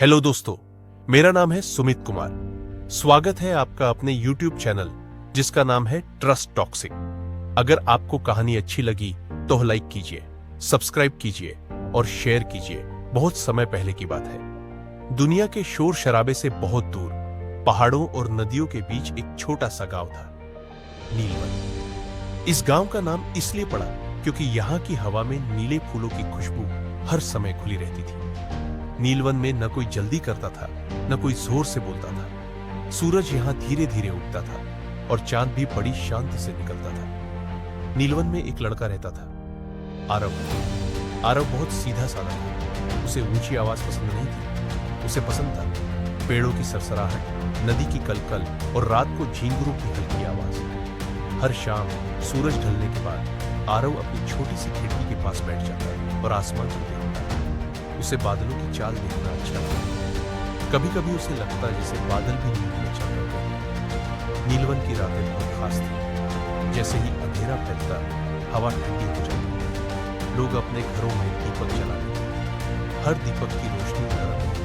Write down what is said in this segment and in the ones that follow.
Hello दोस्तों, मेरा नाम है सुमित कुमार। स्वागत है आपका अपने YouTube चैनल जिसका नाम है ट्रस्ट टॉक्सिक। अगर आपको कहानी अच्छी लगी तो लाइक कीजिए, सब्सक्राइब कीजिए और शेयर कीजिए। बहुत समय पहले की बात है। दुनिया के शोर शराबे से बहुत दूर पहाड़ों और नदियों के बीच एक छोटा सा गांव था, नीलवन। इस गांव का नाम इसलिए पड़ा क्योंकि यहाँ की हवा में नीले फूलों की खुशबू हर समय खुली रहती थी। नीलवन में न कोई जल्दी करता था, न कोई जोर से बोलता था। सूरज यहाँ धीरे धीरे उगता था और चांद भी बड़ी शांति से निकलता था। नीलवन में एक लड़का रहता था, आरव। आरव बहुत सीधा साधा था। उसे ऊंची आवाज पसंद नहीं थी। उसे पसंद था पेड़ों की सरसराहट, नदी की कलकल और रात को झींगुरों की हल्की आवाज। हर शाम सूरज ढलने के बाद आरव अपनी छोटी सी खिड़की के पास बैठ जाता और आसमान को देखता। उसे बादलों की चाल देखना अच्छा लगता। कभी कभी उसे लगता जैसे बादल भी नींद में चल रहे थे। नीलवन की रातें बहुत खास थी। जैसे ही अंधेरा फैलता, हवा ठंडी हो जाती। लोग अपने घरों में दीपक जलाते। हर दीपक की रोशनी नरम होती,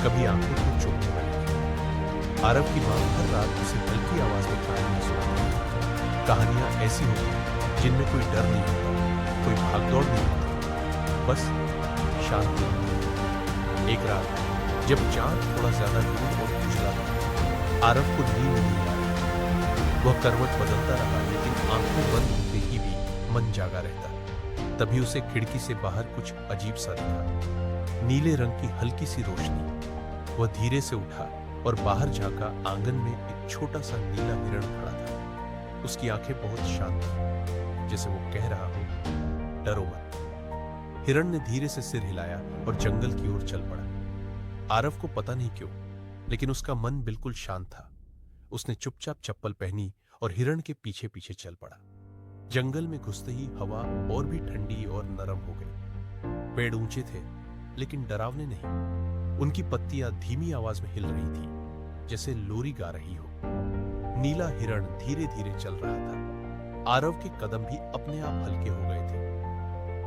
कभी आंखों को चुभने वाली। आरव की मां हर रात उसे हल्की आवाज में कहानियां सुनाती। कहानियां ऐसी होती जिनमें कोई डर नहीं होता, कोई भागदौड़ नहीं होती, बस शांति। एक रात जब चांद थोड़ा ज्यादा दूर और उजला था, आरव को नींद नहीं आ रही। वह करवट बदलता रहा, लेकिन आंखें बंद होते ही भी मन जागा रहता। तभी उसे खिड़की से बाहर कुछ अजीब सा दिखा, नीले रंग की हल्की सी रोशनी। वह धीरे से उठा और बाहर झांका। आंगन में एक छोटा सा नीला हिरण खड़ा था। उसकी आंखें बहुत शांत थी, जैसे वो कह रहा हो, डरो मत। हिरण ने धीरे से सिर हिलाया और जंगल की ओर चल पड़ा। आरव को पता नहीं क्यों, लेकिन उसका मन बिल्कुल शांत था। उसने चुपचाप चप्पल पहनी और हिरण के पीछे पीछे चल पड़ा। जंगल में घुसते ही हवा और भी ठंडी और नरम हो गई। पेड़ ऊंचे थे, लेकिन डरावने नहीं। उनकी पत्तियां धीमी आवाज में हिल रही थी, जैसे लोरी गा रही हो। नीला हिरण धीरे धीरे चल रहा था। आरव के कदम भी अपने आप हल्के हो गए थे।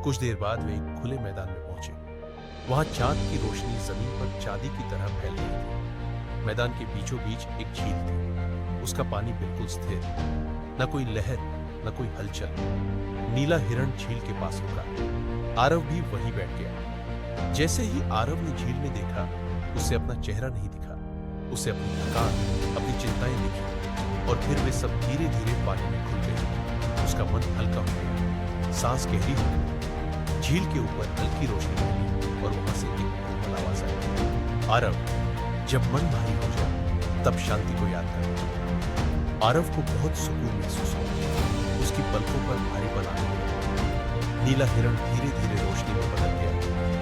कुछ देर बाद वे एक खुले मैदान में पहुंचे। वहां चांद की रोशनी जमीन पर चांदी की तरह फैल रही थी। मैदान के बीचों बीच एक झील थी। उसका पानी बिल्कुल स्थिर, न कोई लहर, न कोई हलचल। नीला हिरण झील के पास रुका। आरव भी वहीं बैठ गया। जैसे ही आरव ने झील में देखा, उसे अपना चेहरा नहीं दिखा। उसे अपनी थकान, अपनी चिंताएं दिखी, और फिर वे सब धीरे धीरे पानी में घुल गए। उसका मन हल्का हो गया, सांस गहरी हो गई। झील के ऊपर हल्की रोशनी मिली और वहां से एक कोमल आवाज आई, आरव, जब मन भारी हो जाए तब शांति को याद कर। आरव को बहुत सुकून महसूस हुआ। उसकी पलकों पर भारीपन आने लगा। नीला हिरण धीरे धीरे रोशनी में बदल गया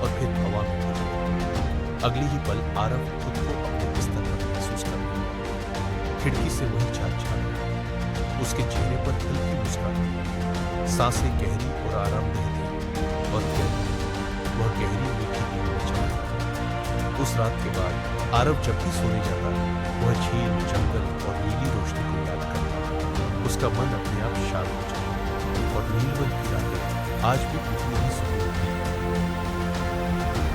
और फिर हवा में उड़ गया। अगली ही पल आरव खुद को अपने बिस्तर पर महसूस कर रहा। खिड़की से वही चांद झांक रहा। उसके चेहरे पर हल्की मुस्कान थी। सांसें गहरी और आरामदेह थी, और फिर वह गहरी मीठी नींद में चला गया। उस रात के बाद आरव जब भी सोने जाता, वह झील, जंगल और नीली रोशनी को याद करता। उसका मन अपने आप शांत हो जाता और नीलवन की रातें आज भी उतनी ही सुकून